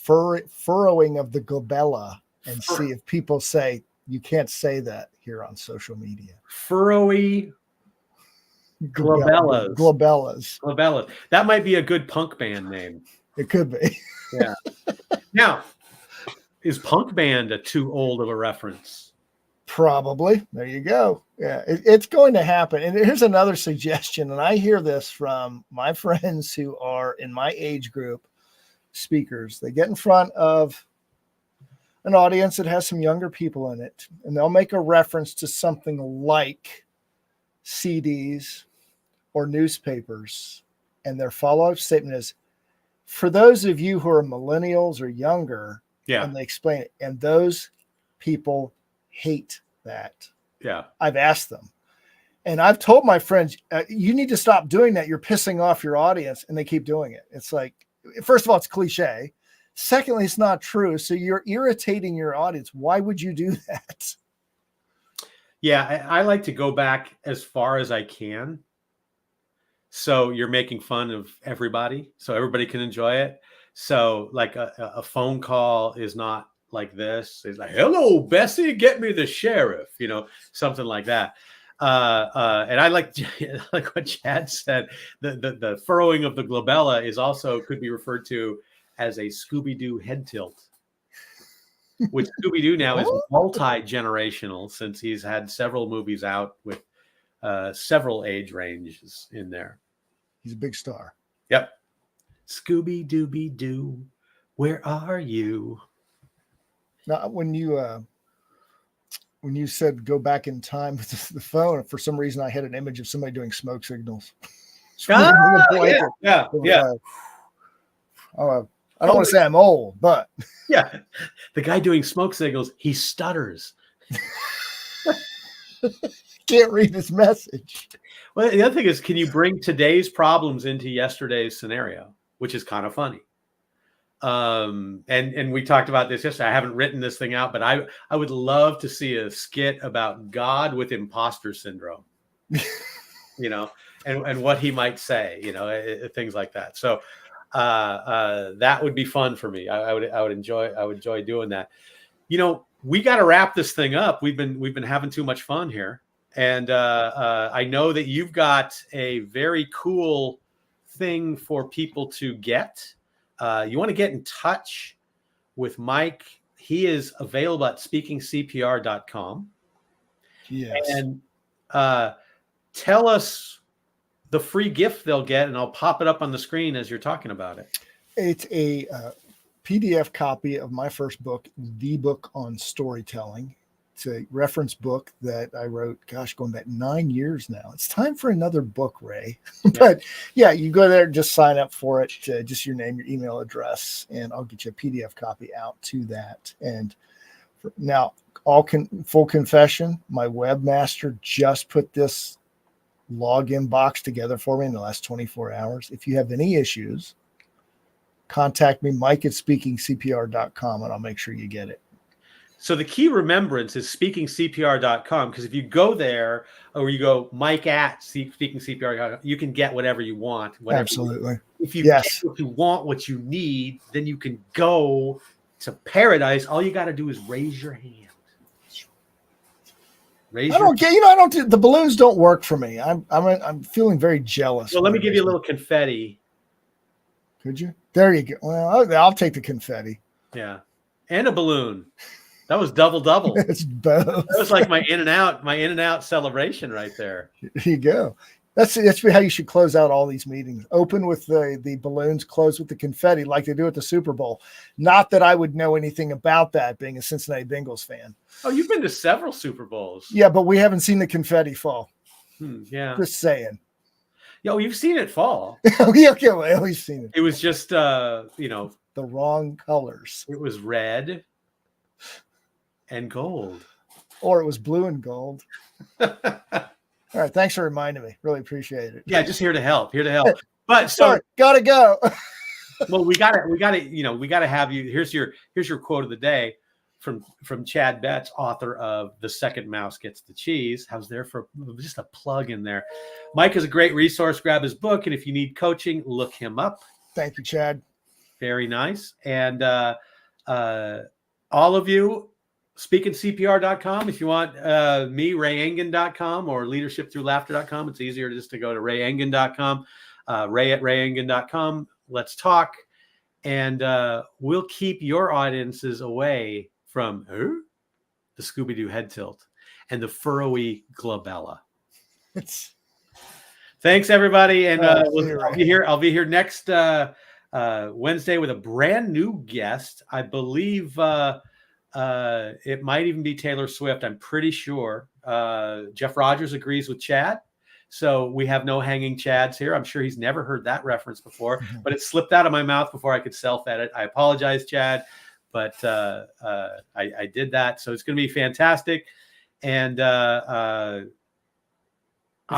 of the glabella and see if people say you can't say that here on social media. Furrowy glabellas. Glabellas. That might be a good punk band name. It could be. Yeah. Now, is punk band too old of a reference? Probably. There you go. Yeah, it's going to happen. And here's another suggestion. And I hear this from my friends who are in my age group, speakers. They get in front of an audience that has some younger people in it, and they'll make a reference to something like CDs or newspapers. And their follow-up statement is, for those of you who are millennials or younger, and they explain it, and those people hate that. Yeah. I've asked them. And I've told my friends, you need to stop doing that. You're pissing off your audience. And they keep doing it. It's like, first of all, it's cliche. Secondly, it's not true. So you're irritating your audience. Why would you do that? Yeah, I like to go back as far as I can. So you're making fun of everybody, so everybody can enjoy it. So like a phone call is not like this. It's like, hello, Bessie, get me the sheriff, something like that. And I like what Chad said. The furrowing of the glabella could be referred to as a Scooby-Doo head tilt, which Scooby-Doo now is multi-generational since he's had several movies out with several age ranges in there. He's a big star. Yep. Scooby-Dooby-Doo, where are you? Now, when you said go back in time with the phone, for some reason I had an image of somebody doing smoke signals. Yeah. I don't want to say I'm old, but yeah, the guy doing smoke signals, he stutters. Can't read his message. Well, the other thing is, can you bring today's problems into yesterday's scenario, which is kind of funny. And we talked about this yesterday. I haven't written this thing out, but I would love to see a skit about God with imposter syndrome, and what he might say, things like that. So that would be fun for me. I would enjoy doing that. We got to wrap this thing up. We've been having too much fun here. And I know that you've got a very cool thing for people to get. You want to get in touch with Mike. He is available at speakingcpr.com. Yes. And tell us the free gift they'll get, and I'll pop it up on the screen as you're talking about it. It's a PDF copy of my first book, The Book on Storytelling. It's a reference book that I wrote, going back 9 years now. It's time for another book, Ray. But yeah, you go there, just sign up for it, just your name, your email address, and I'll get you a PDF copy out to that. And now, full confession, my webmaster just put this login box together for me in the last 24 hours. If you have any issues, contact me, mike@speakingcpr.com, and I'll make sure you get it. So the key remembrance is speakingcpr.com, because if you go there or you go mike@speakingcpr.com, you can get whatever you want. Absolutely. If you get what you want, what you need, then you can go to paradise. All you got to do is raise your hand. The balloons don't work for me. I'm feeling very jealous. Well, let me give you a little confetti. Could you? There you go. Well, I'll take the confetti. Yeah. And a balloon. That was double. It's both. That was like my in and out celebration right there. There you go. That's how you should close out all these meetings. Open with the balloons, close with the confetti, like they do at the Super Bowl. Not that I would know anything about that, being a Cincinnati Bengals fan. Oh, you've been to several Super Bowls. Yeah, but we haven't seen the confetti fall. Yeah. Just saying. Yo, you've seen it fall. Okay, well, we've seen it. It was just, the wrong colors. It was red and gold. Or it was blue and gold. All right. Thanks for reminding me. Really appreciate it. Yeah, just here to help. But Sorry, gotta go. well, we got to have you. Here's your quote of the day from Chad Betts, author of The Second Mouse Gets the Cheese. How's there for just a plug in there? Mike is a great resource. Grab his book, and if you need coaching, look him up. Thank you, Chad. Very nice. And all of you, speakingcpr.com. If you want me, rayengen.com or leadershipthroughlaughter.com. It's easier just to go to rayengen.com, ray@rayengen.com. Let's talk. And we'll keep your audiences away from the Scooby-Doo head tilt and the furrowy glabella. Thanks, everybody. And I'll be here next Wednesday with a brand new guest. I believe it might even be Taylor Swift. I'm pretty sure. Jeff Rogers agrees with Chad. So we have no hanging Chads here. I'm sure he's never heard that reference before, but it slipped out of my mouth before I could self-edit. I apologize, Chad, but I did that. So it's going to be fantastic. And if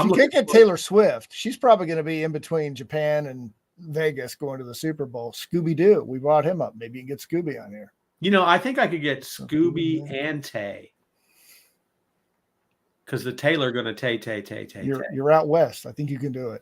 you can't get Taylor Swift, she's probably going to be in between Japan and Vegas going to the Super Bowl. Scooby-Doo. We brought him up. Maybe you can get Scooby on here. I think I could get Scooby and Tay. Because the Taylor going to Tay. You're out west. I think you can do it.